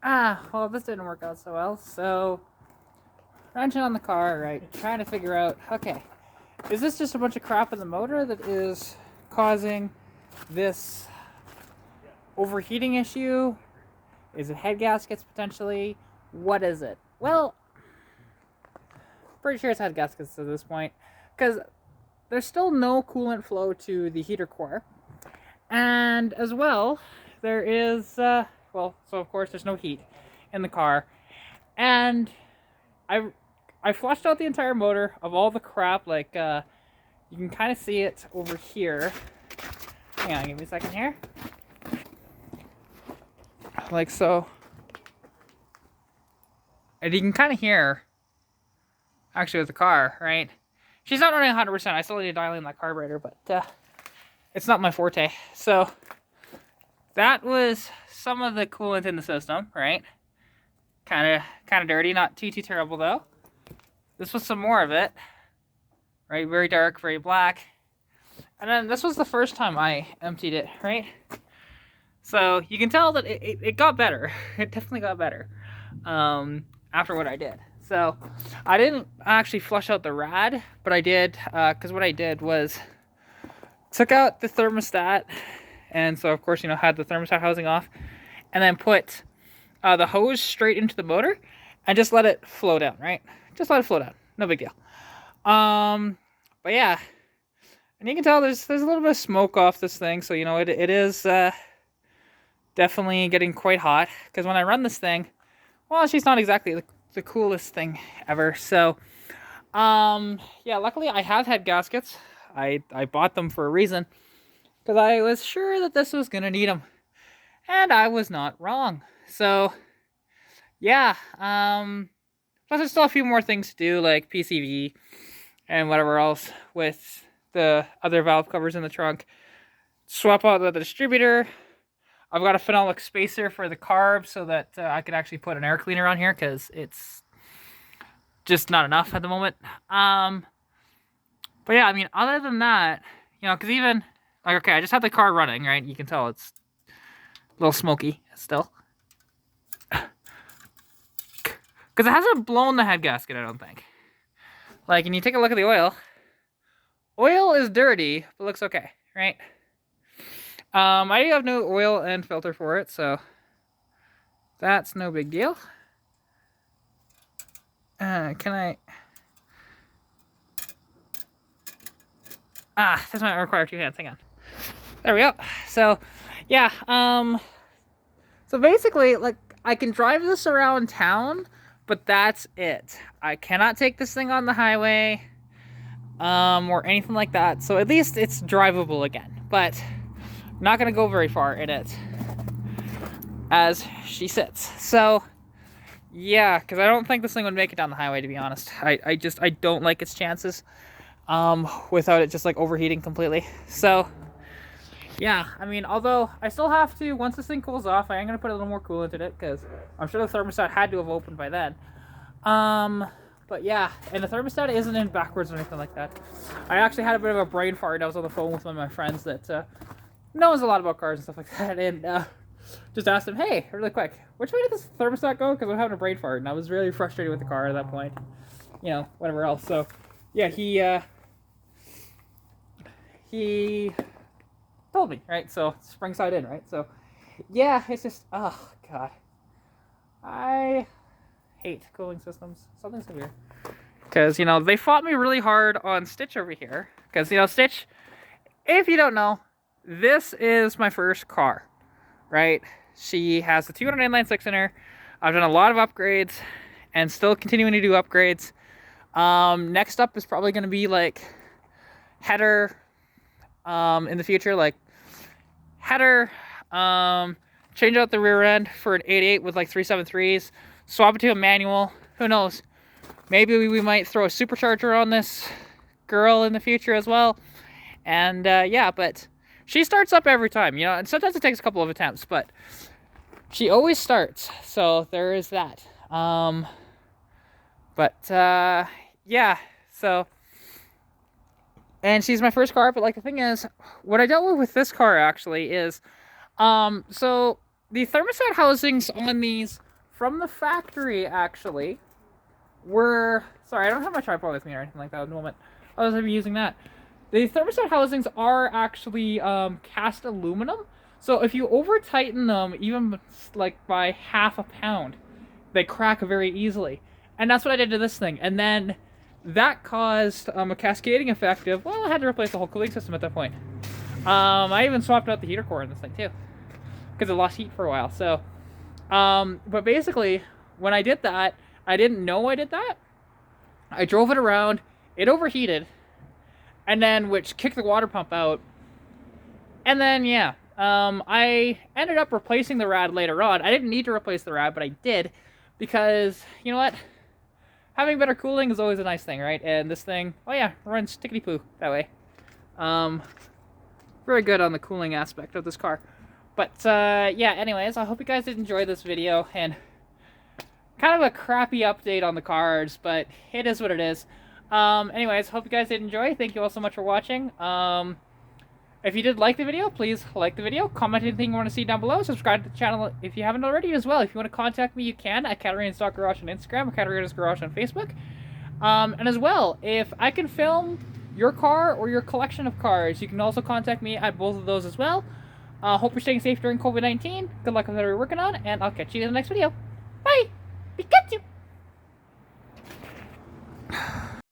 Well, this didn't work out so well. So, wrenching on the car, right? Trying to figure out, okay, is this just a bunch of crap in the motor that is causing this overheating issue? Is it head gaskets potentially? What is it? Well, pretty sure it's head gaskets at this point, because there's still no coolant flow to the heater core. And as well, there is, well, so of course there's no heat in the car. And I flushed out the entire motor of all the crap, like, you can kind of see it over here. Hang on, give me a second here. Like so. And you can kind of hear, actually, with the car, right? She's not running 100%. I still need to dial in that carburetor, but it's not my forte. So that was some of the coolant in the system, right? Kind of dirty, not too terrible though. This was some more of it, right? Very dark, very black. And then this was the first time I emptied it, right? So you can tell that it got better. It definitely got better after what I did. So I didn't actually flush out the rad, but I did, because what I did was took out the thermostat, and so of course, had the thermostat housing off, and then put the hose straight into the motor and just let it flow down, right? Just let it flow down. No big deal. But yeah, and you can tell there's a little bit of smoke off this thing, so it is definitely getting quite hot, because when I run this thing, well, she's not exactly the coolest thing ever. So yeah, luckily I have head gaskets. I bought them for a reason, because I was sure that this was gonna need them, and I was not wrong. So yeah, plus there's still a few more things to do, like PCV and whatever else with the other valve covers in the trunk. Swap out the distributor. I've got a phenolic spacer for the carb so that I can actually put an air cleaner on here, because it's just not enough at the moment. But yeah, I mean, other than that, because even, like, okay, I just had the car running, right? You can tell it's a little smoky still. Because it hasn't blown the head gasket, I don't think. Like, and you take a look at the oil. Oil is dirty, but looks okay, right? I do have no oil and filter for it, so that's no big deal. Can I... this might require 2 hands, hang on. There we go. So, yeah, so basically, like, I can drive this around town, but that's it. I cannot take this thing on the highway, or anything like that, so at least it's drivable again, but not gonna go very far in it as she sits. So yeah, because I don't think this thing would make it down the highway, to be honest. I don't like its chances without it just like overheating completely. So yeah, I mean, although I still have to, once this thing cools off, I am gonna put a little more coolant in it, because I'm sure the thermostat had to have opened by then. But yeah, and the thermostat isn't in backwards or anything like that. I actually had a bit of a brain fart. I was on the phone with one of my friends that knows a lot about cars and stuff like that, and just asked him, hey, really quick, which way did this thermostat go? Because I'm having a brain fart, and I was really frustrated with the car at that point, whatever else. So yeah, he told me, right? So spring side in, right? So yeah, it's just, oh god, I hate cooling systems. Something's so weird, because they fought me really hard on Stitch over here, because Stitch, if you don't know, this is my first car, right? She has the 200 inline 6 in her. I've done a lot of upgrades and still continuing to do upgrades. Next up is probably going to be like header in the future, like header, change out the rear end for an 8.8 with like 373s, swap it to a manual. Who knows? Maybe we might throw a supercharger on this girl in the future as well. And yeah, but she starts up every time, and sometimes it takes a couple of attempts, but she always starts. So there is that. Yeah, so, and she's my first car, but like the thing is, what I dealt with this car actually is, so the thermostat housings on these from the factory, actually, were... Sorry, I don't have my tripod with me or anything like that at the moment. I was using that. The thermostat housings are actually cast aluminum. So if you over-tighten them, even like by half a pound, they crack very easily. And that's what I did to this thing. And then that caused a cascading effect of, well, I had to replace the whole cooling system at that point. I even swapped out the heater core in this thing too, because it lost heat for a while. So, but basically, when I did that, I didn't know I did that. I drove it around, it overheated, and then, which kicked the water pump out. And then, yeah, I ended up replacing the rad later on. I didn't need to replace the rad, but I did, because, you know what? Having better cooling is always a nice thing, right? And this thing, oh yeah, runs tickety-poo that way. Very good on the cooling aspect of this car. But, yeah, anyways, I hope you guys did enjoy this video, and kind of a crappy update on the cars, but it is what it is. Anyways, hope you guys did enjoy. Thank you all so much for watching. If you did like the video, please like the video, comment anything you want to see down below, subscribe to the channel if you haven't already as well. If you want to contact me, you can at Katarina's Garage on Instagram, or Katarina's Garage on Facebook. And as well, if I can film your car or your collection of cars, you can also contact me at both of those as well. Hope you're staying safe during COVID-19. Good luck with whatever you're working on, and I'll catch you in the next video. Bye! Pikachu!